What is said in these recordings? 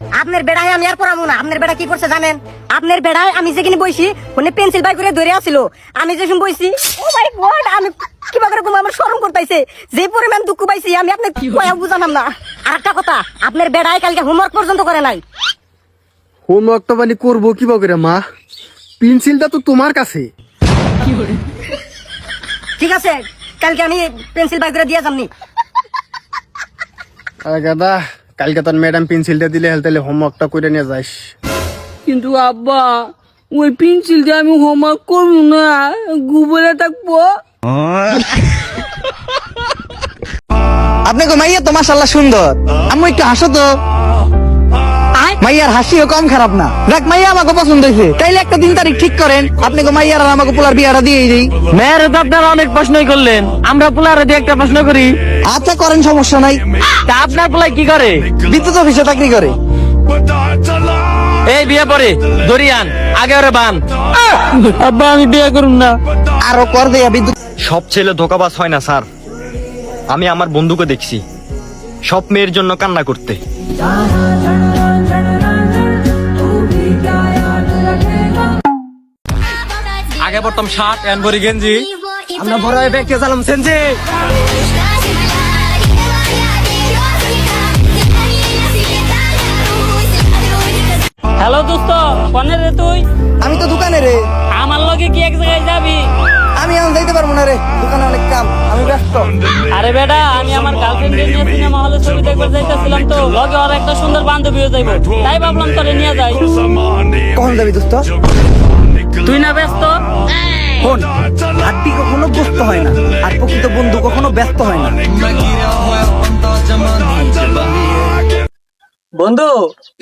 আপনার বেড়ায় আমি আর পড়াবো না। আপনার বেড়া কি করছে জানেন? আপনার বেড়ায় আমি যেখানে বইছি ওখানে পেন্সিল বাই করে ধরে আসছিল। আমি যখন বইছি, ও মাই গড, আমি কিভাবে করে আমার শরম করতেছে। যে পরিমাণ দুঃখ পাইছি আমি আপনাকে কয়া বুঝালাম না। আর একটা কথা, আপনার বেড়ায় কালকে হোমওয়ার্ক পর্যন্ত করে নাই। হোমওয়ার্ক তো মানে করবো কিভাবে করে মা? পেন্সিলটা তো তোমার কাছে। ঠিক আছে, কালকে আমি পেন্সিল বাই করে দিয়ে যামনি। গাদা, কালকে তোর ম্যাডাম পেন্সিলটা দিলে তাহলে হোমওয়ার্কটা করে নিয়ে যাস। কিন্তু আব্বা, ওই পেন্সিল দিয়ে আমি হোমওয়ার্ক করবো না, গুবলে থাকবো। আপনাকে মাইয়া তো মাশাআল্লাহ সুন্দর। আমি একটু হাসো তো। মাইয়ার হাসিও কম খারাপ না। দেখ মাইয়া আমাকে পছন্দ হয়েছে, তাইলে একটা দিন তারিখ ঠিক করেন। আপনাকে মাইয়ার আর আমাকে পোলার বিয়াটা দিয়ে দিই। মেয়ের তো আপনারা অনেক প্রশ্নই করলেন, আমরা পোলারে দিয়ে একটা প্রশ্ন করি। আচ্ছা করেন, সমস্যা নাই। তা আপনার পোলাই কি করে? বিদ্যুৎ অফিসে চাকরি করে। এই বিয়ে পরে দরিয়ান আগে ওরে বান। আব্বা আমি বিয়ে করুন না। আরো কর দেয়া বিদ্যুৎ। সব ছেলে ধোকাবাজ হয় না স্যার। আমি আমার বন্ধুকে দেখছি সব মেয়ের জন্য কান্না করতে। আগে পড়তাম শার্ট এন্ড ভরি গেঞ্জি, আমরা বড় হয়ে ব্যাগকে চালাম সেনছে। হ্যালো দোস্ত, কোনে রে তুই? আমি তো দোকানে রে। আমার লগে কি এক জায়গায় যাবি? আমি এখন যাইতে পারবো না রে, দোকানে অনেক কাম, আমি ব্যস্ত। আরে বেটা, আমি আমার গার্লফ্রেন্ডকে নিয়ে সিনেমা হলে ছবি দেখতে যাইতেছিলাম, তো লগে আর একটা সুন্দর বান্ধবীও যাইবো, তাই ভাবলাম তোরে নিয়ে যাই। কখন যাবি দোস্ত? তুই না ব্যস্ত? ফোন হাড্ডি কখনো ব্যস্ত হয় না, আর প্রকৃত বন্ধু কখনো ব্যস্ত হয় না। বন্ধু,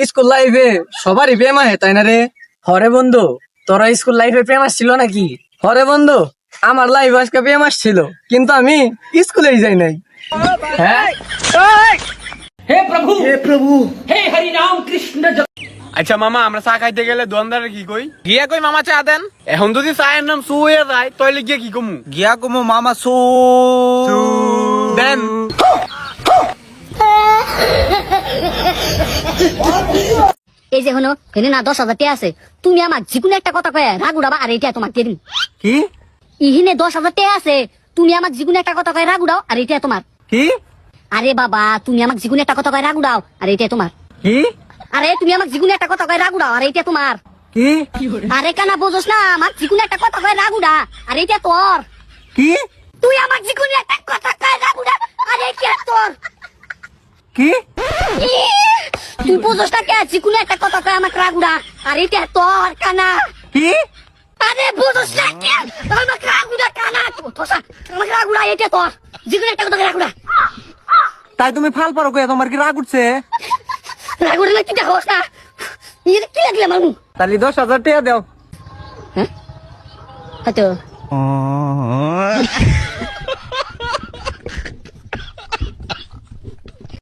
স্কুল লাইফে সবারই প্রেম হয় তাই না রে? হরে বন্ধু, তোরা স্কুল লাইফে প্রেম আসছিল নাকি? হরে বন্ধু, আমার লাইফ আজকে প্রেম আসছিল, কিন্তু আমি স্কুলেই যাই নাই। হ্যাঁ, আচ্ছা মামা, আমরা চা খাইতে গেলে দোকানদারে কি কই? গিয়া কই মামা চা দেন। এখন যদি চায়ের নাম সু হয়ে যায় তাহলে গিয়া কি কমু? গিয়া কমো মামা সু দেন। এই যে হলো এনে না 10,000 টাকা আছে, তুমি আমার যেকোনো একটা কথা কয়ে রাগ উড়াবা, আর এটা তোমাকে দিয়ে দিন। কি ইহিনে 10,000 টাকা আছে, তুমি আমার যেকোনো একটা কথা কয়ে রাগ উড়াও, আর এটা তোমার। কি আরে বাবা, তুমি আমার যেকোনো একটা কথা কয়ে রাগ উড়াও, আর এটা তোমার। কি আরে তুমি আমার যেকোনো একটা কথা কয়ে রাগ উড়াও, আর এটা তোমার। কি আরে কানা বোঝোস না, আমার যেকোনো একটা কথা কয়ে রাগ উড়া, আর এটা তোর। কি তুই আমার যেকোনো একটা কথা কয়ে রাগ উড়া, আর এটা তোর। কি তুই বোঝোস না কে? যেকোনো একটা কথা কয়ে আমাকে রাগ উড়া, আর এটা তোর কানা। কি আরে বুঝোস না কে? আমাকে রাগ উড়া কানা, তোসা আমাকে রাগ উড়া, এটা তোর। যেকোনো একটা কথা কয়ে রাগ উড়া। তাই তুমি ফাল পারো কই? তোমার কি রাগ উঠছে? রাগ উড়া না কি দেখোস না? এটা কি লাগলে আমার মুখ? তাহলে 10,000 টাকা দাও। হয়তো